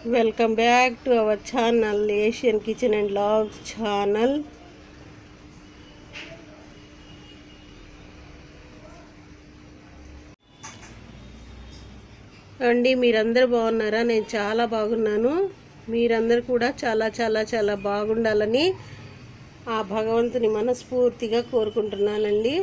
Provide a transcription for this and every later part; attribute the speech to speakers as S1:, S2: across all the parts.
S1: Welcome back to our channel Asian kitchen and vlogs channel. అండి, మీరందరూ బాగున్నారా? నేను చాలా బాగున్నాను. మీరందరూ కూడా చాలా చాలా చాలా బాగుండాలని ఆ భగవంతుని మనస్ఫూర్తిగా కోరుకుంటున్నానండి.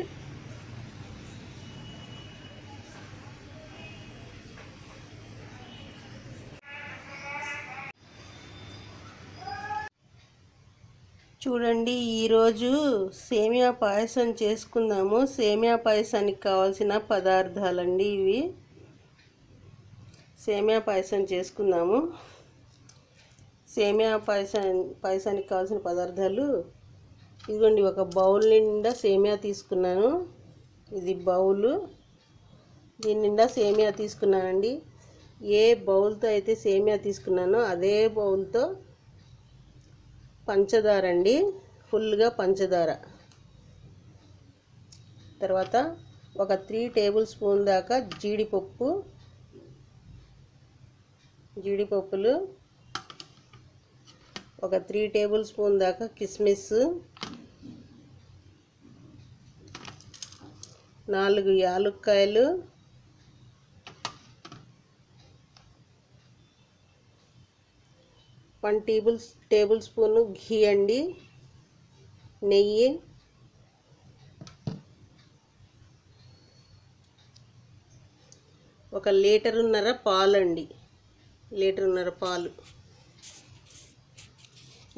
S1: చూడండి, ఈరోజు సేమియా పాయసం చేసుకుందాము. సేమియా పాయసానికి కావాల్సిన పదార్థాలండి ఇవి. సేమియా పాయసం చేసుకుందాము. సేమియా పాయసానికి కావాల్సిన పదార్థాలు ఇదిగోండి. ఒక బౌల్ నిండా సేమియా తీసుకున్నాను. ఇది బౌలు. దీని నిండా సేమియా తీసుకున్నానండి. ఏ బౌల్తో అయితే సేమియా తీసుకున్నానో అదే బౌల్తో పంచదార అండి, ఫుల్గా పంచదార. తర్వాత ఒక 3 టేబుల్ స్పూన్ దాకా జీడిపప్పులు, ఒక 3 టేబుల్ స్పూన్ దాకా కిస్మిస్, 4 యాలుక్కాయలు, 1 టేబుల్ స్పూన్ ఘీ అండి, నెయ్యి, ఒక లీటరున్నర పాలండి, లీటరున్నర పాలు.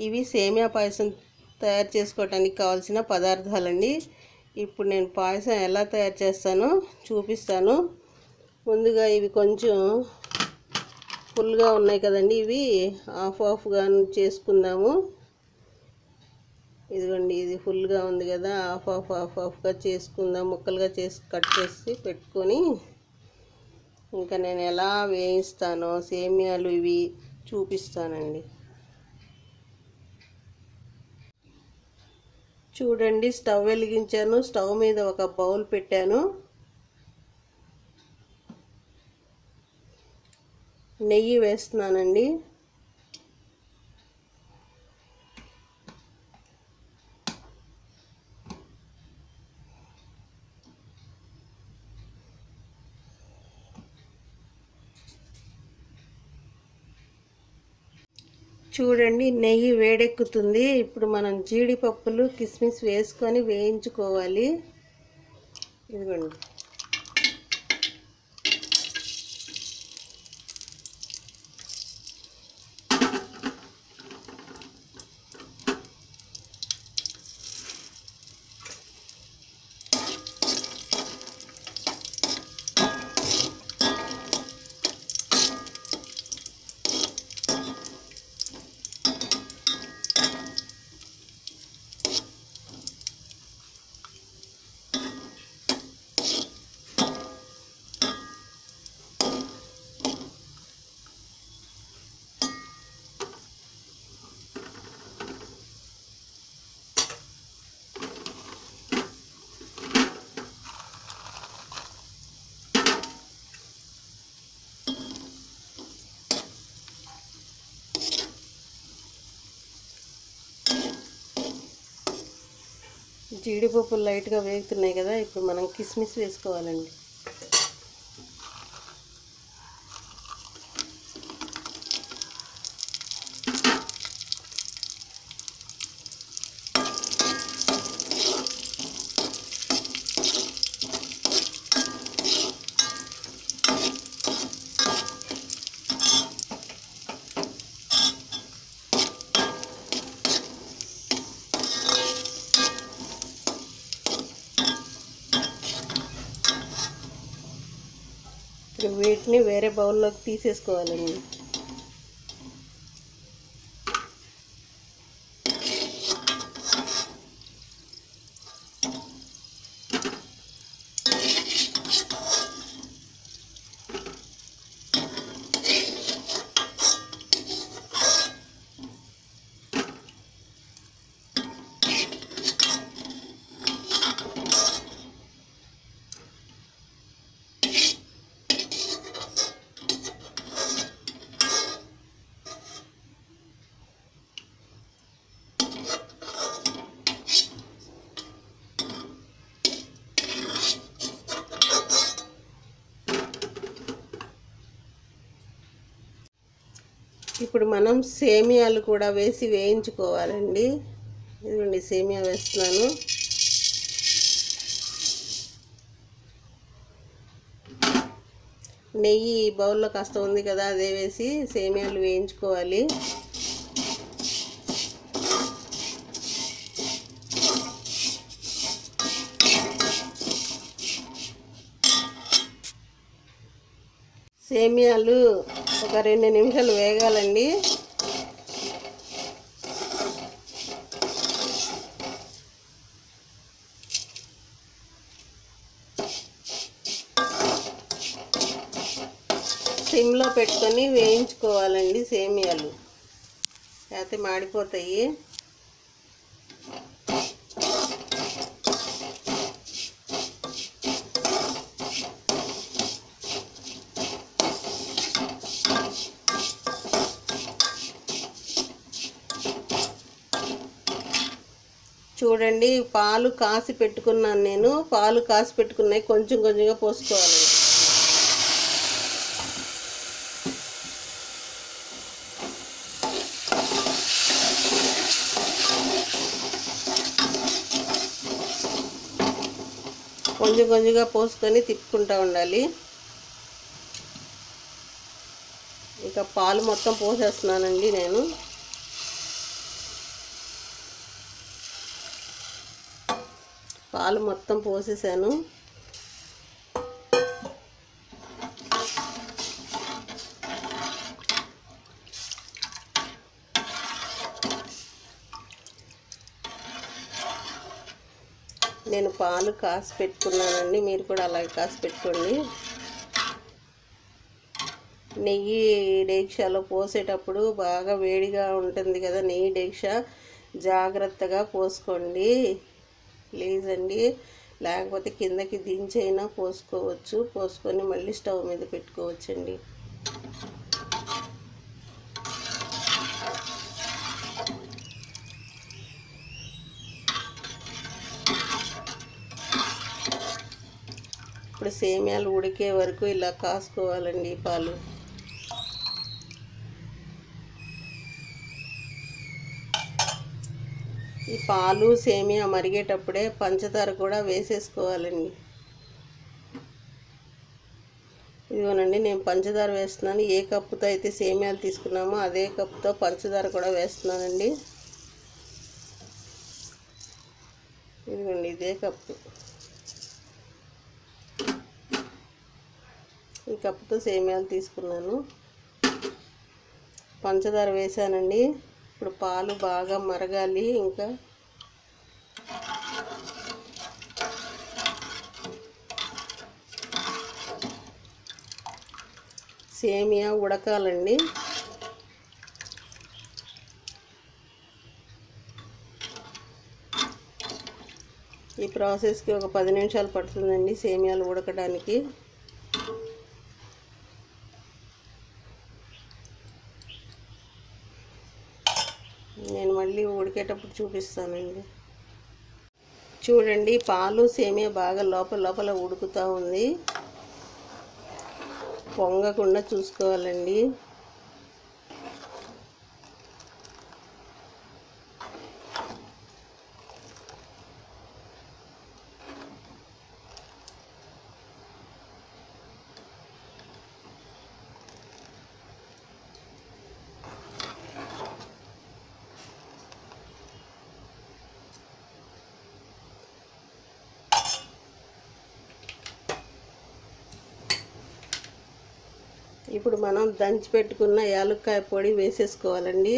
S1: ఇవి సేమియా పాయసం తయారు చేసుకోవటానికి కావాల్సిన పదార్థాలండి. ఇప్పుడు నేను పాయసం ఎలా తయారు చేస్తానో చూపిస్తాను. ముందుగా ఇవి కొంచెం ఫుల్గా ఉన్నాయి కదండి, ఇవి హాఫ్గా చేసుకుందాము. ఇదిగోండి, ఇది ఫుల్గా ఉంది కదా, హాఫ్గా చేసుకుందాం. ముక్కలుగా కట్ చేసి పెట్టుకొని ఇంకా నేను ఎలా వేయిస్తానో సేమియాలు ఇవి చూపిస్తానండి. చూడండి, స్టవ్ వెలిగించాను. స్టవ్ మీద ఒక బౌల్ పెట్టాను. నెయ్యి వేస్తున్నానండి. చూడండి, నెయ్యి వేడెక్కుతుంది. ఇప్పుడు మనం జీడిపప్పులు, కిస్మిస్ వేసుకొని వేయించుకోవాలి. ఇదిగోండి, జీడిపప్పులు లైట్గా వేగుతున్నాయి కదా, ఇప్పుడు మనం కిస్మిస్ వేసుకోవాలండి. వీటిని వేరే బౌల్లోకి తీసేసుకోవాలండి. ఇప్పుడు మనం సేమియాలు కూడా వేసి వేయించుకోవాలండి. ఇదిగోండి సేమియా వేస్తున్నాను. నెయ్యి బౌల్లో కాస్త ఉంది కదా, అదే వేసి సేమియాలు వేయించుకోవాలి. సేమియాలు ఒక 2 నిమిషాలు వేగాలండి. సిమ్లో పెట్టుకొని వేయించుకోవాలండి సేమియాలు, లేకపోతే మాడిపోతాయి. చూడండి, పాలు కాసి పెట్టుకున్నాను నేను. పాలు కాసి పెట్టుకున్నాయి, కొంచెం కొంచెంగా పోసుకోవాలి. కొంచెం కొంచెంగా పోసుకొని తిప్పుకుంటూ ఉండాలి. ఇక పాలు మొత్తం పోసేస్తున్నానండి నేను. పాలు మొత్తం పోసేసాను. నేను పాలు కాసి పెట్టుకున్నానండి, మీరు కూడా అలాగే కాసి పెట్టుకోండి. నెయ్యి డేక్షాలో పోసేటప్పుడు బాగా వేడిగా ఉంటుంది కదా నెయ్యి డేక్షా, జాగ్రత్తగా పోసుకోండి ప్లీజ్ అండి. లేకపోతే కిందకి దించైనా పోసుకోవచ్చు, పోసుకొని మళ్ళీ స్టవ్ మీద పెట్టుకోవచ్చండి. ఇప్పుడు సేమియాలు ఉడికే వరకు ఇలా కాసుకోవాలండి పాలు. ఈ పాలు సేమియా మరిగేటప్పుడే పంచదార కూడా వేసేసుకోవాలండి. ఇదిగోనండి, నేను పంచదార వేస్తున్నాను. ఏ కప్పుతో అయితే సేమియాలు తీసుకున్నామో అదే కప్పుతో పంచదార కూడా వేస్తున్నానండి. ఇదిగోండి, ఇదే కప్పు. ఈ కప్పుతో సేమియాలు తీసుకున్నాను. పంచదార వేసానండి. ఇప్పుడు పాలు బాగా మరగాలి. ఇంకా సేమియా ఉడకాలండి. ఈ ప్రాసెస్కి ఒక 10 నిమిషాలు పడుతుందండి సేమియాలు ఉడకడానికి. నేను మళ్ళీ ఉడికేటప్పుడు చూపిస్తానండి. చూడండి, పాలు సేమియా బాగా లోపల లోపల ఉడుకుతూ ఉంది. పొంగకుండా చూసుకోవాలండి. ఇప్పుడు మనం దంచి పెట్టుకున్న యాలక్కాయ పొడి వేసేసుకోవాలండి.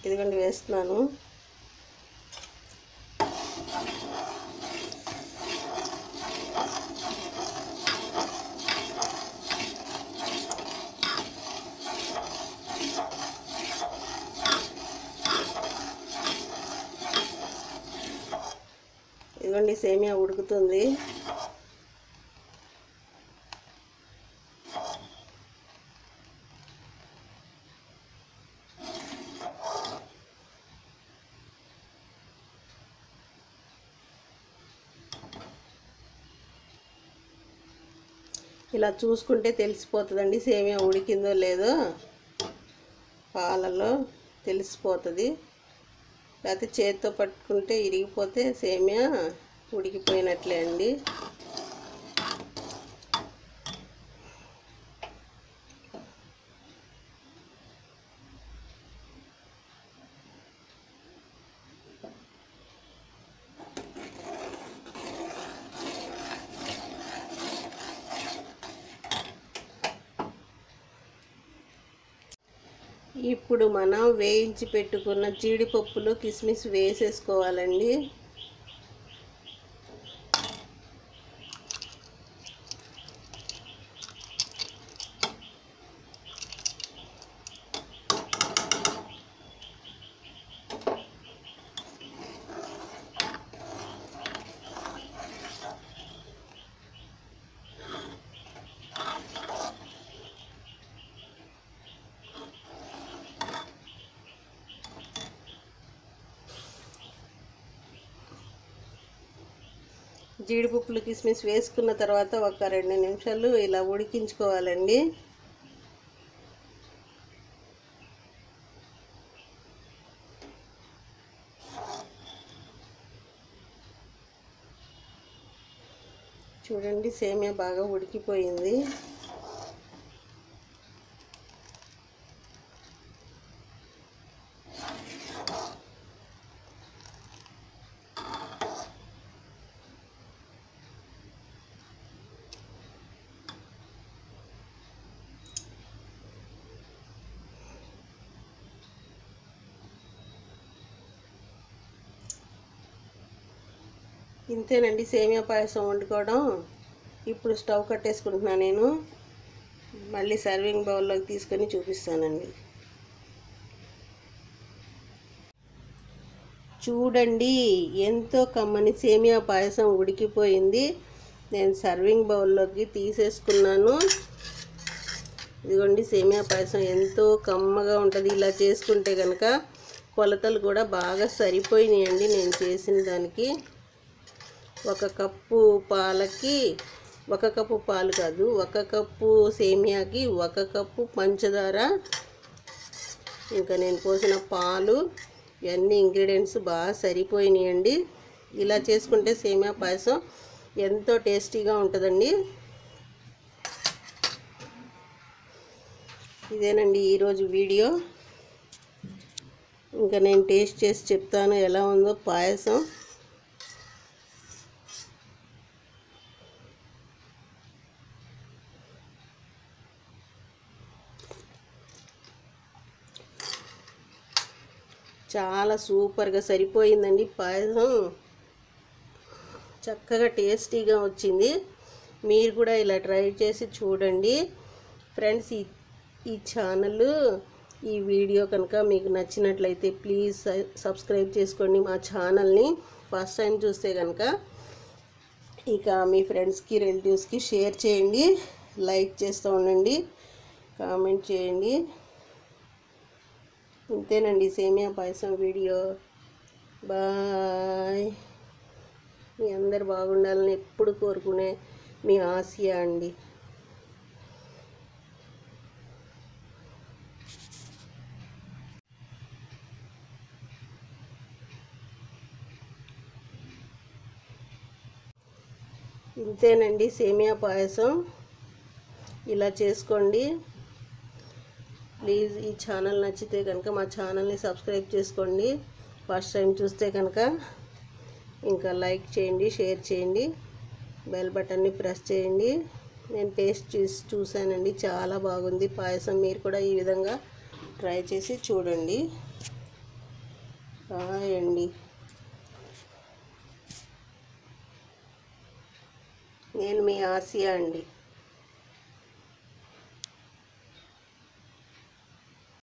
S1: ఇదిగోండి వేస్తున్నాను. ఇదిగోండి సేమియా ఉడుకుతుంది. ఇలా చూసుకుంటే తెలిసిపోతుందండి సేమియా ఉడికిందో లేదో, పాలలో తెలిసిపోతుంది. లేకపోతే చేతితో పట్టుకుంటే ఇరిగిపోతే సేమియా ఉడికిపోయినట్లే అండి. ఇప్పుడు మనం వేయించి పెట్టుకున్న జీడిపప్పులు కిస్మిస్ వేసేసుకోవాలండి. జీడిపప్పులు కిస్మిస్ వేసుకున్న తర్వాత ఒక 2 నిమిషాలు ఇలా ఉడికించుకోవాలండి. చూడండి సేమియా బాగా ఉడికిపోయింది. ఇంతేనండి సేమియా పాయసం వండుకోవడం. ఇప్పుడు స్టవ్ కట్టేసుకుంటున్నాను నేను. మళ్ళీ సర్వింగ్ బౌల్లోకి తీసుకొని చూపిస్తానండి. చూడండి ఎంతో కమ్మని సేమియా పాయసం ఉడికిపోయింది. నేను సర్వింగ్ బౌల్లోకి తీసేసుకున్నాను. ఇదిగోండి సేమియా పాయసం ఎంతో కమ్మగా ఉంటుంది. ఇలా చేసుకుంటే కనుక కొలతలు కూడా బాగా సరిపోయినాయండి. నేను చేసిన దానికి 1 కప్పు పాలకి 1 కప్పు పాలు కాదు, 1 కప్పు సేమియాకి 1 కప్పు పంచదార, ఇంకా నేను పోసిన పాలు, ఇవన్నీ ఇంగ్రీడియంట్స్ బాగా సరిపోయినాయండి. ఇలా చేసుకుంటే సేమియా పాయసం ఎంతో టేస్టీగా ఉంటుందండి. ఇదేనండి ఈరోజు వీడియో. ఇంకా నేను టేస్ట్ చేసి చెప్తాను ఎలా ఉందో పాయసం. చాలా సూపర్గా సరిపోయిందండి పాయసం. చక్కగా టేస్టీగా వచ్చింది. మీరు కూడా ఇలా ట్రై చేసి చూడండి ఫ్రెండ్స్. ఈ ఛానల్, ఈ వీడియో కనుక మీకు నచ్చినట్లయితే ప్లీజ్ సబ్స్క్రైబ్ చేసుకోండి మా ఛానల్ని. ఫస్ట్ టైం చూస్తే కనుక ఇక మీ ఫ్రెండ్స్కి రిలేటివ్స్కి షేర్ చేయండి, లైక్ చేస్తూ ఉండండి, కామెంట్ చేయండి. ఇంతేనండి సేమియా పాయసం వీడియో. బాయ్. మీ అందరు బాగుండాలని ఎప్పుడు కోరుకునే మీ ఆసియా అండి. ఇంతేనండి సేమియా పాయసం. ఇలా చేసుకోండి ప్లీజ్. ఈ ఛానల్ నచ్చితే కనుక మా ఛానల్ని సబ్స్క్రైబ్ చేసుకోండి. ఫస్ట్ టైం చూస్తే కనుక ఇంకా లైక్ చేయండి, షేర్ చేయండి, బెల్ బటన్ని ప్రెస్ చేయండి. నేను టేస్ట్ చూసానండి, చాలా బాగుంది పాయసం. మీరు కూడా ఈ విధంగా ట్రై చేసి చూడండి. హాయ్ అండి. నేను మీ ఆసియా అండి.